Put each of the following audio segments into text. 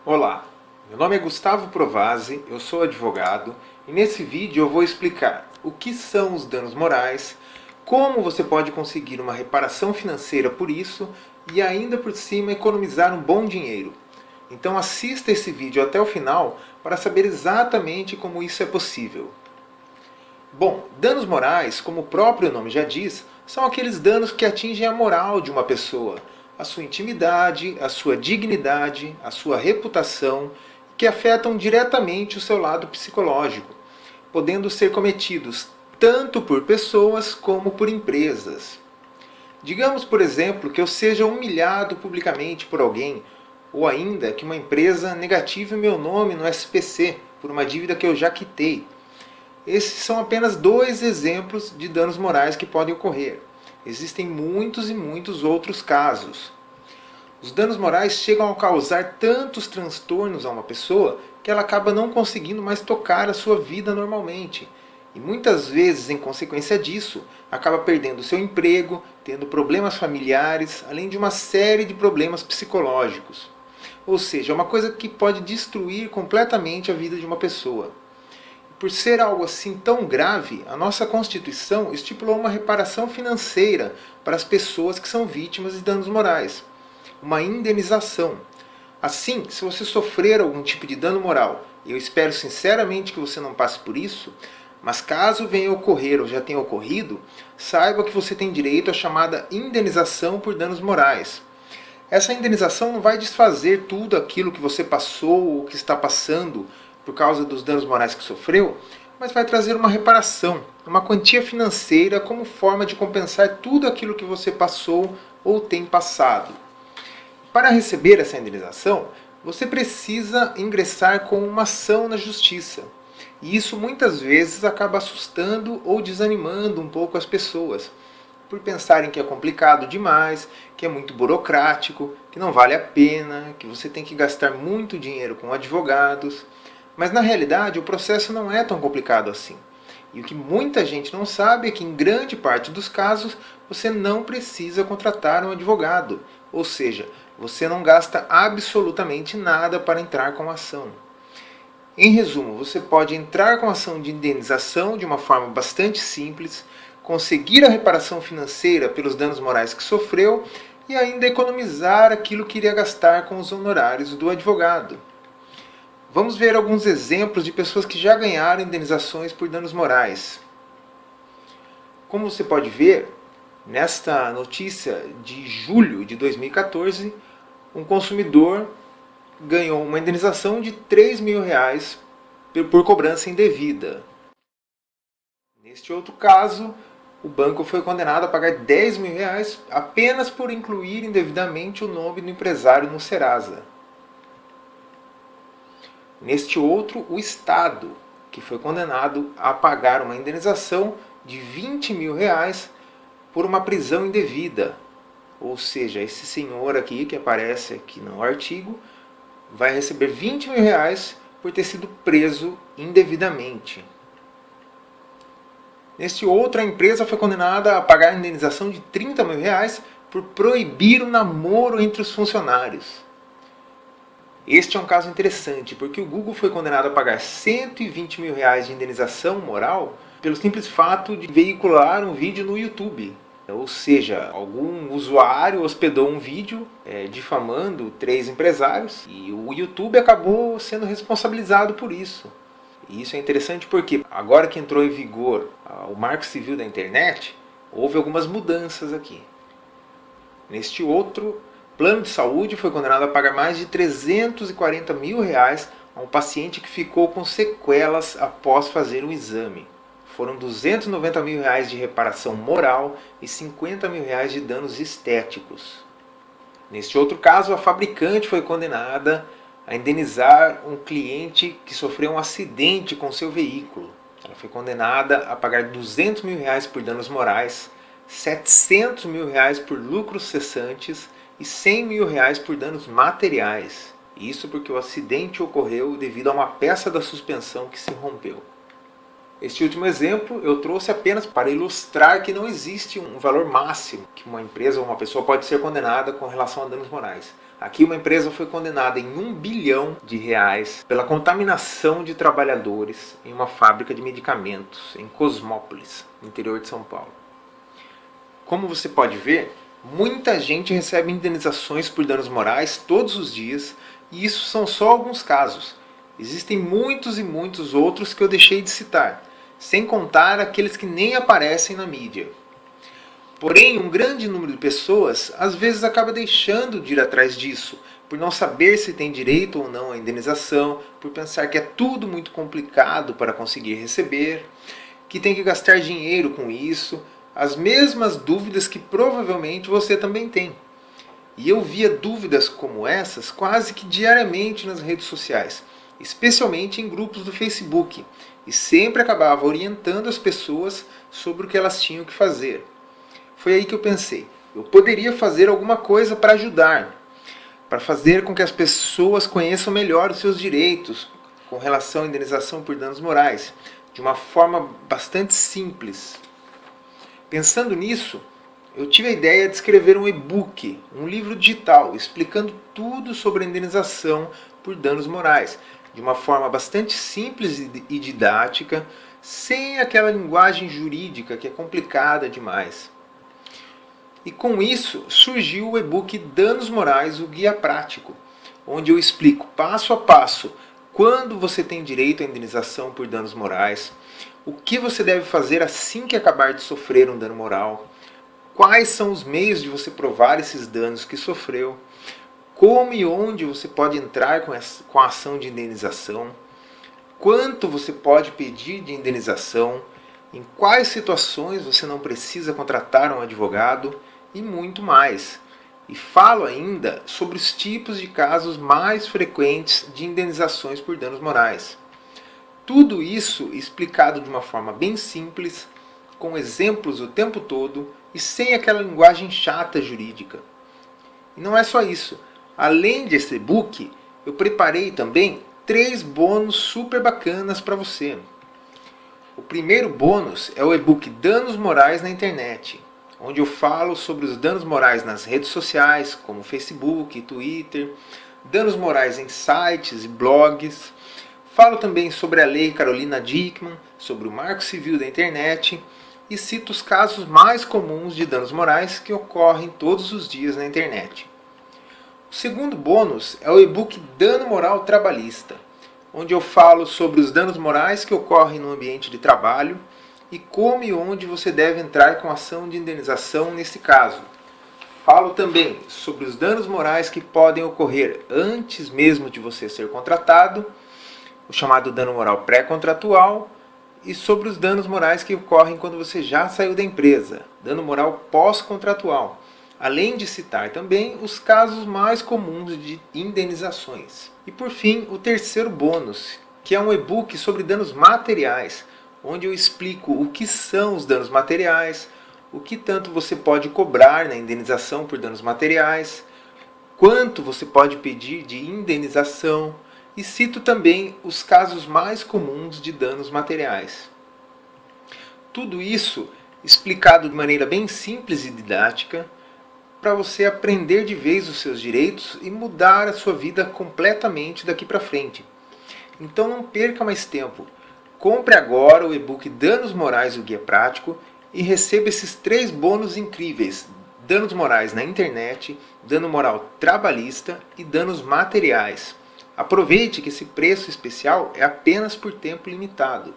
Olá, meu nome é Gustavo Provasi, eu sou advogado e nesse vídeo eu vou explicar o que são os danos morais, como você pode conseguir uma reparação financeira por isso e ainda por cima economizar um bom dinheiro. Então assista esse vídeo até o final para saber exatamente como isso é possível. Bom, danos morais, como o próprio nome já diz, são aqueles danos que atingem a moral de uma pessoa, a sua intimidade, a sua dignidade, a sua reputação, que afetam diretamente o seu lado psicológico, podendo ser cometidos tanto por pessoas como por empresas. Digamos, por exemplo, que eu seja humilhado publicamente por alguém, ou ainda que uma empresa negative o meu nome no SPC por uma dívida que eu já quitei. Esses são apenas dois exemplos de danos morais que podem ocorrer. Existem muitos e muitos outros casos. Os danos morais chegam a causar tantos transtornos a uma pessoa que ela acaba não conseguindo mais tocar a sua vida normalmente. E muitas vezes, em consequência disso, acaba perdendo seu emprego, tendo problemas familiares, além de uma série de problemas psicológicos. Ou seja, é uma coisa que pode destruir completamente a vida de uma pessoa. Por ser algo assim tão grave, a nossa Constituição estipulou uma reparação financeira para as pessoas que são vítimas de danos morais. Uma indenização. Assim, se você sofrer algum tipo de dano moral, e eu espero sinceramente que você não passe por isso, mas caso venha a ocorrer ou já tenha ocorrido, saiba que você tem direito à chamada indenização por danos morais. Essa indenização não vai desfazer tudo aquilo que você passou ou que está passando por causa dos danos morais que sofreu, mas vai trazer uma reparação, uma quantia financeira como forma de compensar tudo aquilo que você passou ou tem passado. Para receber essa indenização, você precisa ingressar com uma ação na justiça. E isso muitas vezes acaba assustando ou desanimando um pouco as pessoas, por pensarem que é complicado demais, que é muito burocrático, que não vale a pena, que você tem que gastar muito dinheiro com advogados. Mas na realidade o processo não é tão complicado assim. E o que muita gente não sabe é que em grande parte dos casos você não precisa contratar um advogado. Ou seja, você não gasta absolutamente nada para entrar com a ação. Em resumo, você pode entrar com a ação de indenização de uma forma bastante simples, conseguir a reparação financeira pelos danos morais que sofreu e ainda economizar aquilo que iria gastar com os honorários do advogado. Vamos ver alguns exemplos de pessoas que já ganharam indenizações por danos morais. Como você pode ver, nesta notícia de julho de 2014, um consumidor ganhou uma indenização de R$ 3.000 por cobrança indevida. Neste outro caso, o banco foi condenado a pagar R$ 10.000 apenas por incluir indevidamente o nome do empresário no Serasa. Neste outro, o Estado, que foi condenado a pagar uma indenização de R$ 20.000 por uma prisão indevida. Ou seja, esse senhor aqui, que aparece aqui no artigo, vai receber R$ 20.000 por ter sido preso indevidamente. Neste outro, a empresa foi condenada a pagar a indenização de R$ 30.000 por proibir o namoro entre os funcionários. Este é um caso interessante, porque o Google foi condenado a pagar R$ 120.000 de indenização moral pelo simples fato de veicular um vídeo no YouTube. Ou seja, algum usuário hospedou um vídeo difamando 3 empresários e o YouTube acabou sendo responsabilizado por isso. E isso é interessante porque agora que entrou em vigor o Marco Civil da Internet, houve algumas mudanças aqui. Neste outro, plano de saúde foi condenado a pagar mais de R$ 340.000 a um paciente que ficou com sequelas após fazer um exame. Foram R$ 290.000 de reparação moral e R$ 50.000 de danos estéticos. Neste outro caso, a fabricante foi condenada a indenizar um cliente que sofreu um acidente com seu veículo. Ela foi condenada a pagar R$ 200.000 por danos morais, R$ 700.000 por lucros cessantes e R$ 100.000 por danos materiais. Isso porque o acidente ocorreu devido a uma peça da suspensão que se rompeu. Este último exemplo eu trouxe apenas para ilustrar que não existe um valor máximo que uma empresa ou uma pessoa pode ser condenada com relação a danos morais. Aqui uma empresa foi condenada em R$ 1 bilhão pela contaminação de trabalhadores em uma fábrica de medicamentos em Cosmópolis, no interior de São Paulo. Como você pode ver, muita gente recebe indenizações por danos morais todos os dias, e isso são só alguns casos. Existem muitos e muitos outros que eu deixei de citar, sem contar aqueles que nem aparecem na mídia. Porém, um grande número de pessoas às vezes acaba deixando de ir atrás disso, por não saber se tem direito ou não à indenização, por pensar que é tudo muito complicado para conseguir receber, que tem que gastar dinheiro com isso, as mesmas dúvidas que provavelmente você também tem. E eu via dúvidas como essas quase que diariamente nas redes sociais, especialmente em grupos do Facebook, e sempre acabava orientando as pessoas sobre o que elas tinham que fazer. Foi aí que eu pensei, eu poderia fazer alguma coisa para ajudar, para fazer com que as pessoas conheçam melhor os seus direitos com relação à indenização por danos morais, de uma forma bastante simples. Pensando nisso, eu tive a ideia de escrever um e-book, um livro digital, explicando tudo sobre a indenização por danos morais, de uma forma bastante simples e didática, sem aquela linguagem jurídica que é complicada demais. E com isso surgiu o e-book Danos Morais, o Guia Prático, onde eu explico passo a passo quando você tem direito à indenização por danos morais, o que você deve fazer assim que acabar de sofrer um dano moral, quais são os meios de você provar esses danos que sofreu, como e onde você pode entrar com a ação de indenização, quanto você pode pedir de indenização, em quais situações você não precisa contratar um advogado e muito mais. E falo ainda sobre os tipos de casos mais frequentes de indenizações por danos morais. Tudo isso explicado de uma forma bem simples, com exemplos o tempo todo e sem aquela linguagem chata jurídica. E não é só isso. Além desse e-book, eu preparei também 3 bônus super bacanas para você. O primeiro bônus é o e-book Danos Morais na Internet, onde eu falo sobre os danos morais nas redes sociais, como Facebook, Twitter, danos morais em sites e blogs. Falo também sobre a Lei Carolina Dickmann, sobre o Marco Civil da Internet e cito os casos mais comuns de danos morais que ocorrem todos os dias na internet. O segundo bônus é o e-book Dano Moral Trabalhista, onde eu falo sobre os danos morais que ocorrem no ambiente de trabalho e como e onde você deve entrar com ação de indenização nesse caso. Falo também sobre os danos morais que podem ocorrer antes mesmo de você ser contratado, o chamado dano moral pré-contratual, e sobre os danos morais que ocorrem quando você já saiu da empresa, dano moral pós-contratual, além de citar também os casos mais comuns de indenizações. E por fim, o terceiro bônus, que é um e-book sobre danos materiais, onde eu explico o que são os danos materiais, o que tanto você pode cobrar na indenização por danos materiais, quanto você pode pedir de indenização, e cito também os casos mais comuns de danos materiais. Tudo isso explicado de maneira bem simples e didática, para você aprender de vez os seus direitos e mudar a sua vida completamente daqui para frente. Então não perca mais tempo. Compre agora o e-book Danos Morais, o Guia Prático, e receba esses 3 bônus incríveis: danos morais na internet, dano moral trabalhista e danos materiais. Aproveite que esse preço especial é apenas por tempo limitado.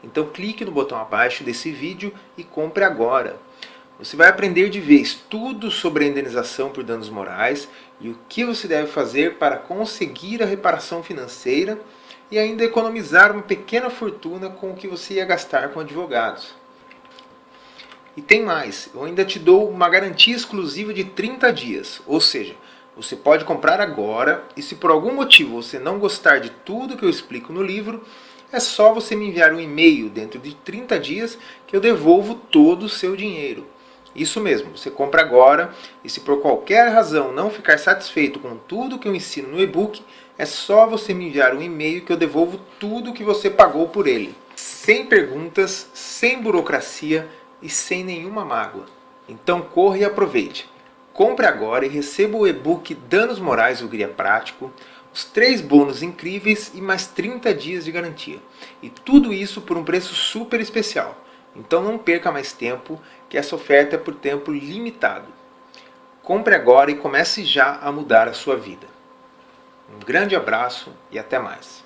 Então clique no botão abaixo desse vídeo e compre agora. Você vai aprender de vez tudo sobre a indenização por danos morais e o que você deve fazer para conseguir a reparação financeira e ainda economizar uma pequena fortuna com o que você ia gastar com advogados. E tem mais, eu ainda te dou uma garantia exclusiva de 30 dias, ou seja, você pode comprar agora e se por algum motivo você não gostar de tudo que eu explico no livro, é só você me enviar um e-mail dentro de 30 dias que eu devolvo todo o seu dinheiro. Isso mesmo, você compra agora e se por qualquer razão não ficar satisfeito com tudo que eu ensino no e-book, é só você me enviar um e-mail que eu devolvo tudo que você pagou por ele. Sem perguntas, sem burocracia e sem nenhuma mágoa. Então corra e aproveite. Compre agora e receba o e-book Danos Morais, o Guia Prático, os 3 bônus incríveis e mais 30 dias de garantia. E tudo isso por um preço super especial. Então não perca mais tempo, que essa oferta é por tempo limitado. Compre agora e comece já a mudar a sua vida. Um grande abraço e até mais.